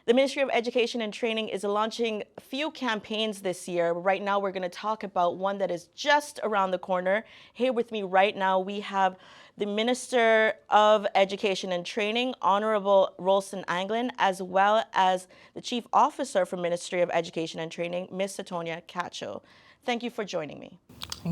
The Ministry of Education and Training is launching a few campaigns this year. Right now, we're going to talk about one that is just around the corner. Here with me right now, we have the Minister of Education and Training, Honorable Rolston Anglin, as well as the Chief Officer for Ministry of Education and Training, Ms. Satonia Cacho. Thank you for joining me.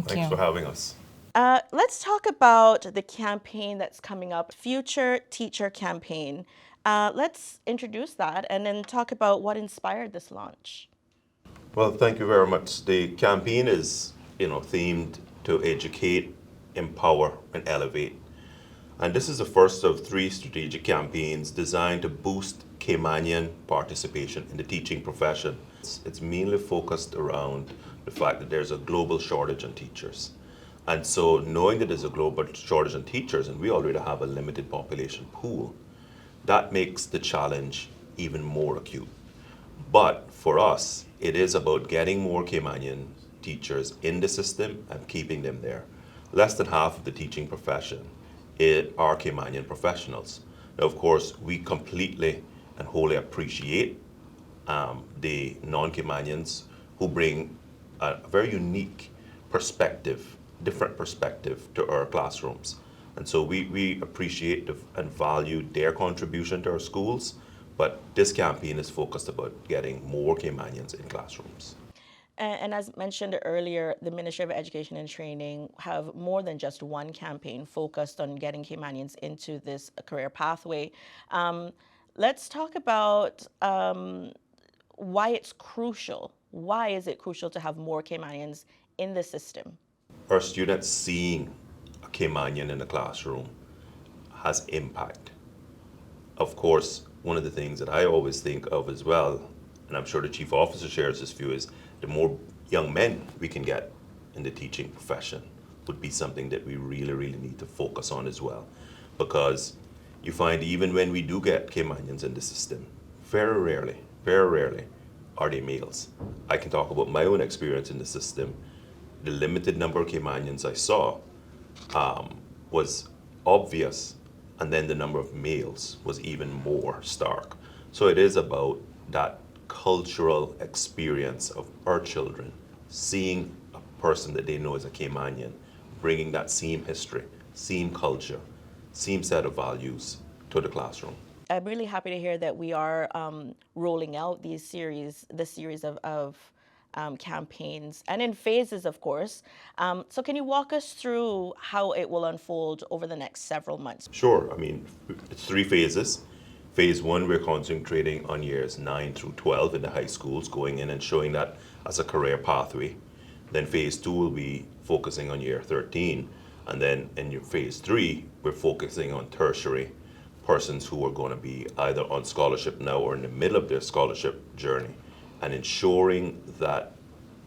Thanks for having us. Let's talk about the campaign that's coming up, Future Teacher Campaign. Let's introduce that and then talk about what inspired this launch. Well, thank you very much. The campaign is, themed to educate, empower, and elevate. And this is the first of 3 strategic campaigns designed to boost Caymanian participation in the teaching profession. It's mainly focused around the fact that there's a global shortage in teachers. And so knowing that there's a global shortage in teachers and we already have a limited population pool, that makes the challenge even more acute. But for us, it is about getting more Caymanian teachers in the system and keeping them there. Less than half of the teaching profession are Caymanian professionals. Now, of course, we completely and wholly appreciate the non-Caymanians who bring a very unique perspective, different perspective to our classrooms. And so we appreciate and value their contribution to our schools, but this campaign is focused about getting more Caymanians in classrooms. And as mentioned earlier, the Ministry of Education and Training have more than just one campaign focused on getting Caymanians into this career pathway. Let's talk about why it's crucial. Why is it crucial to have more Caymanians in the system? Our students seeing a Caymanian in the classroom has impact. Of course, one of the things that I always think of as well, and I'm sure the Chief Officer shares this view, is the more young men we can get in the teaching profession would be something that we really, really need to focus on as well. Because you find even when we do get Caymanians in the system, very rarely are they males. I can talk about my own experience in the system. The limited number of Caymanians I saw was obvious, and then the number of males was even more stark. So it is about that cultural experience of our children, seeing a person that they know as a Caymanian, bringing that same history, same culture, same set of values to the classroom. I'm really happy to hear that we are rolling out this series of campaigns, and in phases, of course. So can you walk us through how it will unfold over the next several months? Sure. It's 3 phases. Phase 1, we're concentrating on years 9 through 12 in the high schools, going in and showing that as a career pathway. Then phase 2 will be focusing on year 13. And then in phase 3, we're focusing on tertiary persons who are going to be either on scholarship now or in the middle of their scholarship journey, and ensuring that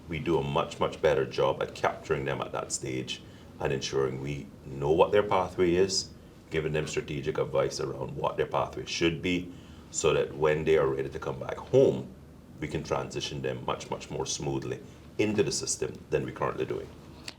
we do a much better job at capturing them at that stage and ensuring we know what their pathway is, giving them strategic advice around what their pathway should be, so that when they are ready to come back home, we can transition them much more smoothly into the system than we're currently doing.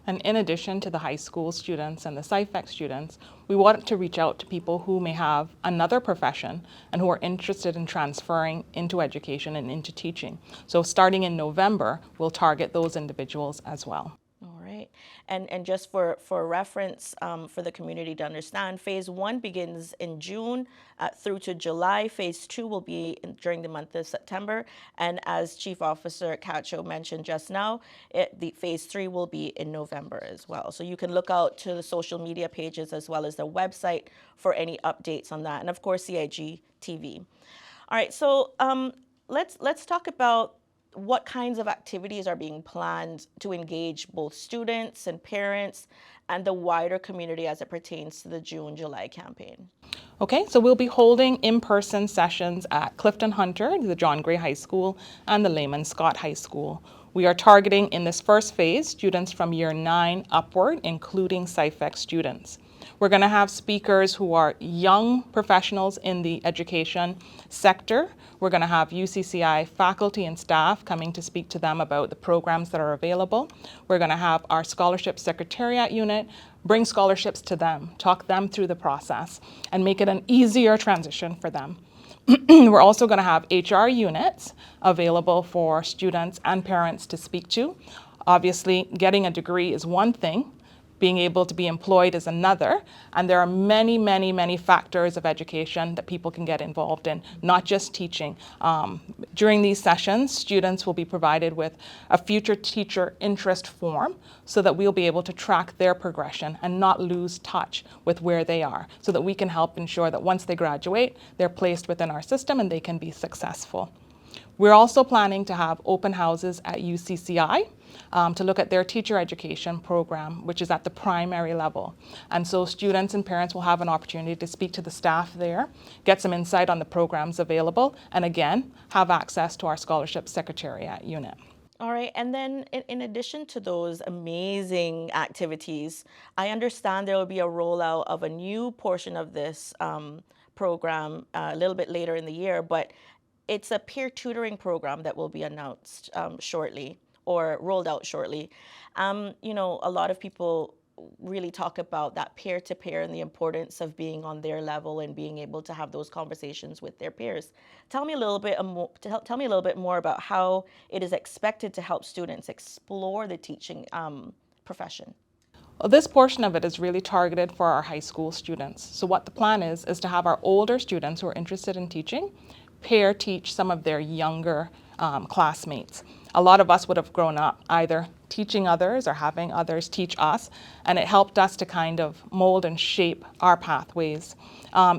And in addition to the high school students and the CIFEC students, we want to reach out to people who may have another profession and who are interested in transferring into education and into teaching. So starting in November, we'll target those individuals as well. All right. And just for reference, for the community to understand, phase 1 begins in June through to July. Phase 2 will be during the month of September. And as Chief Officer Cacho mentioned just now, the phase 3 will be in November as well. So you can look out to the social media pages as well as their website for any updates on that. And of course, CIG TV. All right. So let's talk about what kinds of activities are being planned to engage both students and parents and the wider community as it pertains to the June-July campaign. Okay, so we'll be holding in-person sessions at Clifton Hunter, the John Gray High School, and the Lehman Scott High School. We are targeting in this first phase students from year 9 upward, including CIFEC students. We're going to have speakers who are young professionals in the education sector. We're going to have UCCI faculty and staff coming to speak to them about the programs that are available. We're going to have our scholarship secretariat unit bring scholarships to them, talk them through the process, and make it an easier transition for them. We're also going to have HR units available for students and parents to speak to. Obviously, getting a degree is one thing, being able to be employed is another, and there are many, many, many factors of education that people can get involved in, not just teaching. During these sessions, students will be provided with a future teacher interest form so that we'll be able to track their progression and not lose touch with where they are, so that we can help ensure that once they graduate, they're placed within our system and they can be successful. We're also planning to have open houses at UCCI to look at their teacher education program, which is at the primary level. And so students and parents will have an opportunity to speak to the staff there, get some insight on the programs available, and again, have access to our scholarship secretariat unit. All right, and then in addition to those amazing activities, I understand there will be a rollout of a new portion of this program a little bit later in the year, but it's a peer tutoring program that will be announced shortly or rolled out shortly. A lot of people really talk about that peer-to-peer and the importance of being on their level and being able to have those conversations with their peers. Tell me a little bit tell me a little bit more about how it is expected to help students explore the teaching profession. Well, this portion of it is really targeted for our high school students. So what the plan is to have our older students who are interested in teaching peer teach some of their younger classmates. A lot of us would have grown up either teaching others or having others teach us, and it helped us to kind of mold and shape our pathways.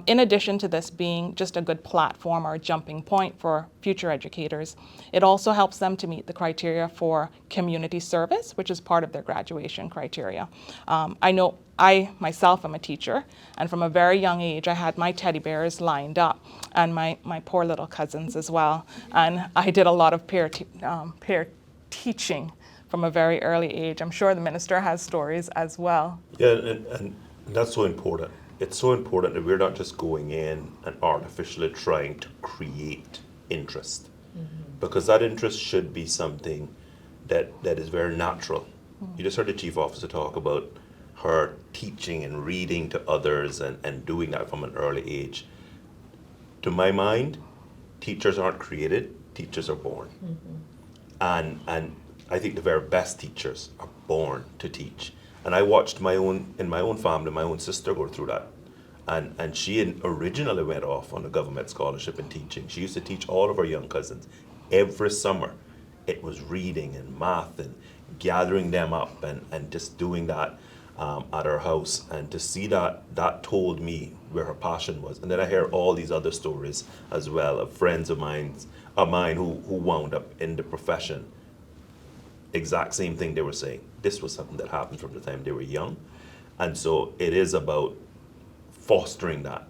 In addition to this being just a good platform or a jumping point for future educators, it also helps them to meet the criteria for community service, which is part of their graduation criteria. I know I myself am a teacher, and from a very young age I had my teddy bears lined up, and my poor little cousins as well, and I did a lot of peer teaching from a very early age. I'm sure the minister has stories as well. Yeah, and that's so important. It's so important that we're not just going in and artificially trying to create interest, because that interest should be something that is very natural. You just heard the chief officer talk about her teaching and reading to others and doing that from an early age. To my mind, teachers aren't created, teachers are born. And I think the very best teachers are born to teach. And I watched in my own family, my own sister go through that. And she originally went off on a government scholarship in teaching. She used to teach all of her young cousins. Every summer, it was reading and math and gathering them up and just doing that at her house. And to see that told me where her passion was. And then I hear all these other stories as well of friends of mine who wound up in the profession. Exact same thing they were saying. This was something that happened from the time they were young. And so it is about fostering that,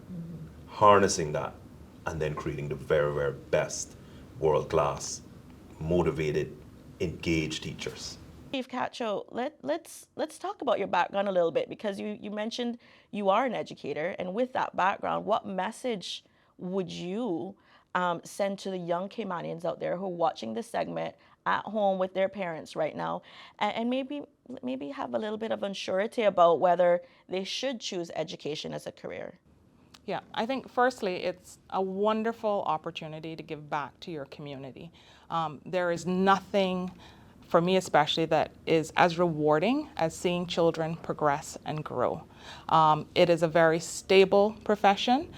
harnessing that, and then creating the very, very best world-class, motivated, engaged teachers. Chief Cacho, let's talk about your background a little bit, because you mentioned you are an educator, and with that background, what message would you send to the young Caymanians out there who are watching this segment at home with their parents right now, and maybe have a little bit of unsurety about whether they should choose education as a career? Yeah, I think firstly, it's a wonderful opportunity to give back to your community. There is nothing, for me especially, that is as rewarding as seeing children progress and grow. It is a very stable profession.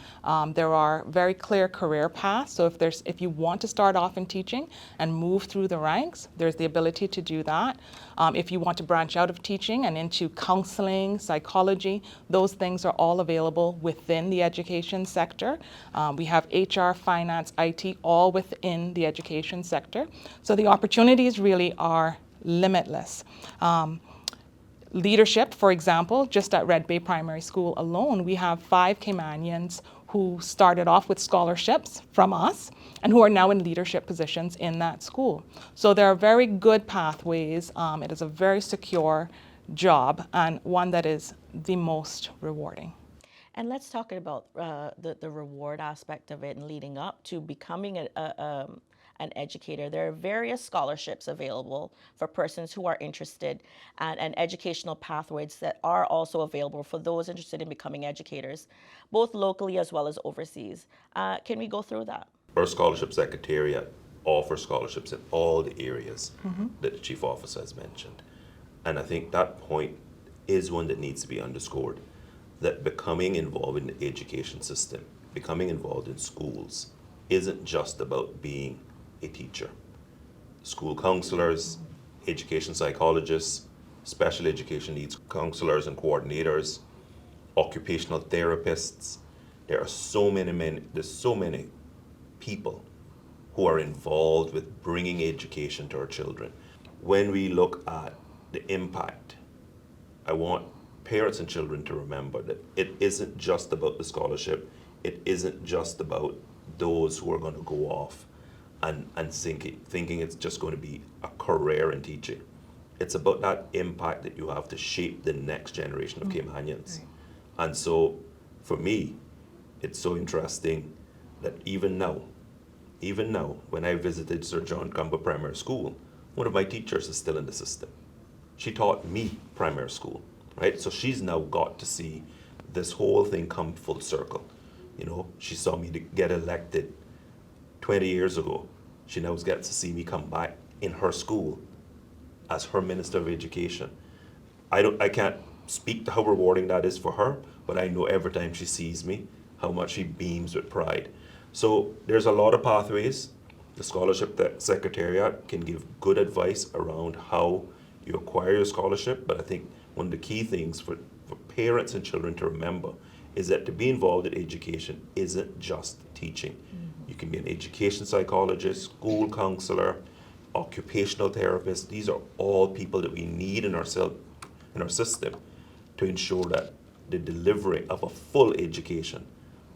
There are very clear career paths. So if you want to start off in teaching and move through the ranks, there's the ability to do that. If you want to branch out of teaching and into counseling, psychology, those things are all available within the education sector. We have HR, finance, IT, all within the education sector. So the opportunities really are limitless. Leadership, for example, just at Red Bay Primary School alone, we have 5 Caymanians who started off with scholarships from us and who are now in leadership positions in that school. So there are very good pathways. It is a very secure job and one that is the most rewarding. And let's talk about the reward aspect of it and leading up to becoming an educator. There are various scholarships available for persons who are interested and educational pathways that are also available for those interested in becoming educators, both locally as well as overseas. Can we go through that? Our scholarship secretariat offers scholarships in all the areas that the chief officer has mentioned. And I think that point is one that needs to be underscored, that becoming involved in the education system, becoming involved in schools, isn't just about being a teacher. School counselors, education psychologists, special education needs counselors and coordinators, occupational therapists. There's so many people who are involved with bringing education to our children. When we look at the impact, I want parents and children to remember that it isn't just about the scholarship. It isn't just about those who are going to go off and thinking it's just going to be a career in teaching. It's about that impact that you have to shape the next generation of Caymanians. And so for me, it's so interesting that even now, when I visited Sir John Campbell Primary School, one of my teachers is still in the system. She taught me primary school, right? So she's now got to see this whole thing come full circle. You know, she saw me get elected 20 years ago. She now gets to see me come back in her school as her Minister of Education. I can't speak to how rewarding that is for her, but I know every time she sees me, how much she beams with pride. So there's a lot of pathways. The Scholarship Secretariat can give good advice around how you acquire your scholarship, but I think one of the key things for parents and children to remember is that to be involved in education isn't just teaching. You can be an education psychologist, school counselor, occupational therapist. These are all people that we need in our system to ensure that the delivery of a full education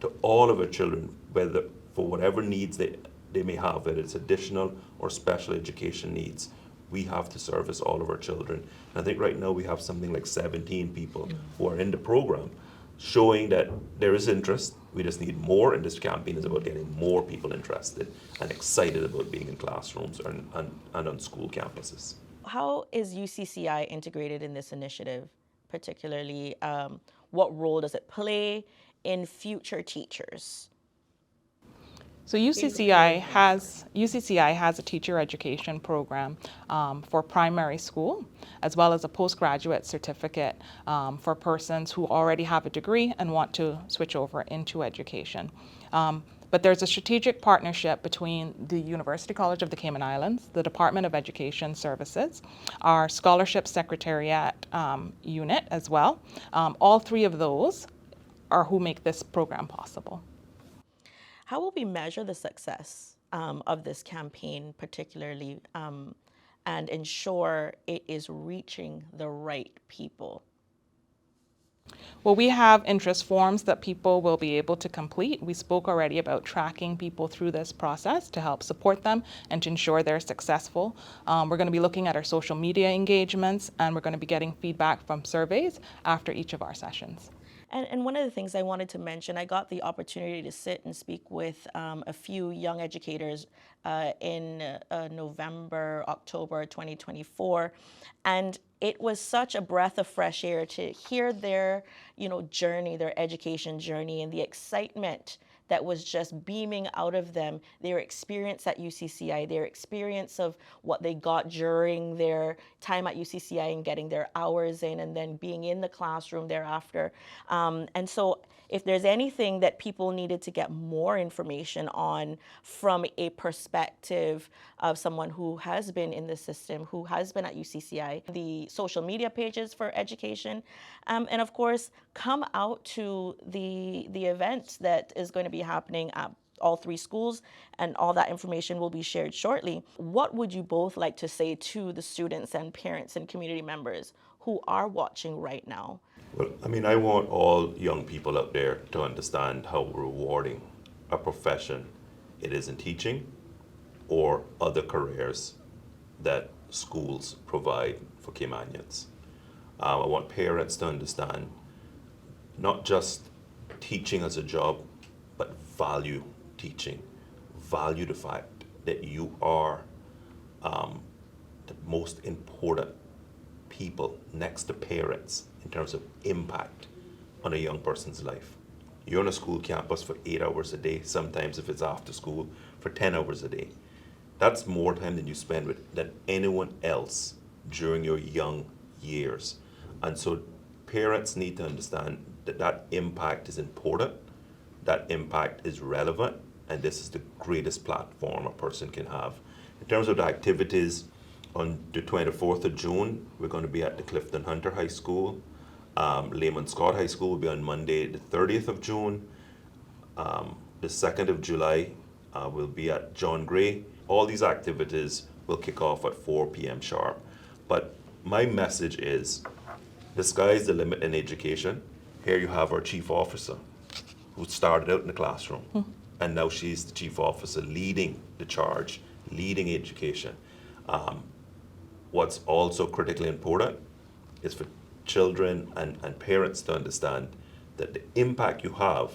to all of our children, whether for whatever needs they may have, whether it's additional or special education needs, we have to service all of our children. And I think right now we have something like 17 people who are in the program, showing that there is interest. We just need more, and this campaign is about getting more people interested and excited about being in classrooms and on school campuses. How is UCCI integrated in this initiative, particularly what role does it play in future teachers? So UCCI has a teacher education program for primary school, as well as a postgraduate certificate for persons who already have a degree and want to switch over into education. But there's a strategic partnership between the University College of the Cayman Islands, the Department of Education Services, our Scholarship Secretariat unit as well. All three of those are who make this program possible. How will we measure the success of this campaign, particularly, and ensure it is reaching the right people? Well, we have interest forms that people will be able to complete. We spoke already about tracking people through this process to help support them and to ensure they're successful. We're going to be looking at our social media engagements, and we're going to be getting feedback from surveys after each of our sessions. And one of the things I wanted to mention, I got the opportunity to sit and speak with a few young educators in November, October 2024, and it was such a breath of fresh air to hear their, journey, their education journey, and the excitement that was just beaming out of them, their experience at UCCI, their experience of what they got during their time at UCCI and getting their hours in and then being in the classroom thereafter. And so if there's anything that people needed to get more information on from a perspective of someone who has been in the system, who has been at UCCI, the social media pages for education, and of course, come out to the event that is going to be happening at all three schools, and all that information will be shared shortly. What would you both like to say to the students and parents and community members who are watching right now? Well, I want all young people out there to understand how rewarding a profession it is in teaching or other careers that schools provide for Caymanians. I want parents to understand not just teaching as a job, but value teaching. Value the fact that you are the most important people next to parents in terms of impact on a young person's life. You're on a school campus for 8 hours a day, sometimes if it's after school, for 10 hours a day. That's more time than you spend with than anyone else during your young years. And so parents need to understand that that impact is important, that impact is relevant, and this is the greatest platform a person can have. In terms of the activities, on the 24th of June, we're going to be at the Clifton Hunter High School. Lehman Scott High School will be on Monday, the 30th of June. The 2nd of July, we'll be at John Gray. All these activities will kick off at 4 p.m. sharp. But my message is, the sky's the limit in education. Here you have our chief officer, who started out in the classroom, and now she's the chief officer leading the charge, leading education. What's also critically important is for children and parents to understand that the impact you have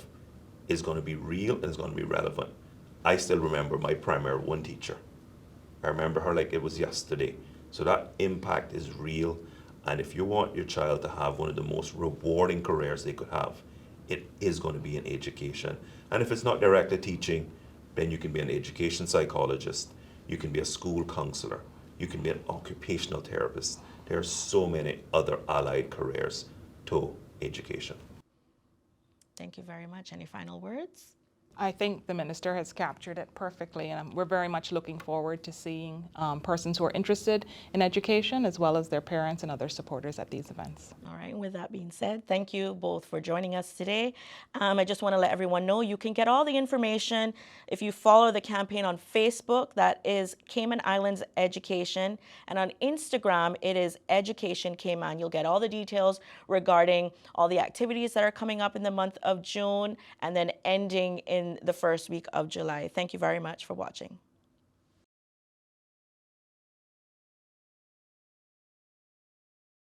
is going to be real and it's going to be relevant. I still remember my primary one teacher. I remember her like it was yesterday. So that impact is real. And if you want your child to have one of the most rewarding careers they could have, it is going to be in education. And if it's not directly teaching, then you can be an education psychologist, you can be a school counselor, you can be an occupational therapist. There are so many other allied careers to education. Thank you very much. Any final words? I think the minister has captured it perfectly, and we're very much looking forward to seeing persons who are interested in education, as well as their parents and other supporters at these events. All right, and with that being said, thank you both for joining us today. I just want to let everyone know you can get all the information if you follow the campaign on Facebook. That is Cayman Islands Education, and on Instagram it is Education Cayman. You'll get all the details regarding all the activities that are coming up in the month of June and then ending in the first week of July. Thank you very much for watching.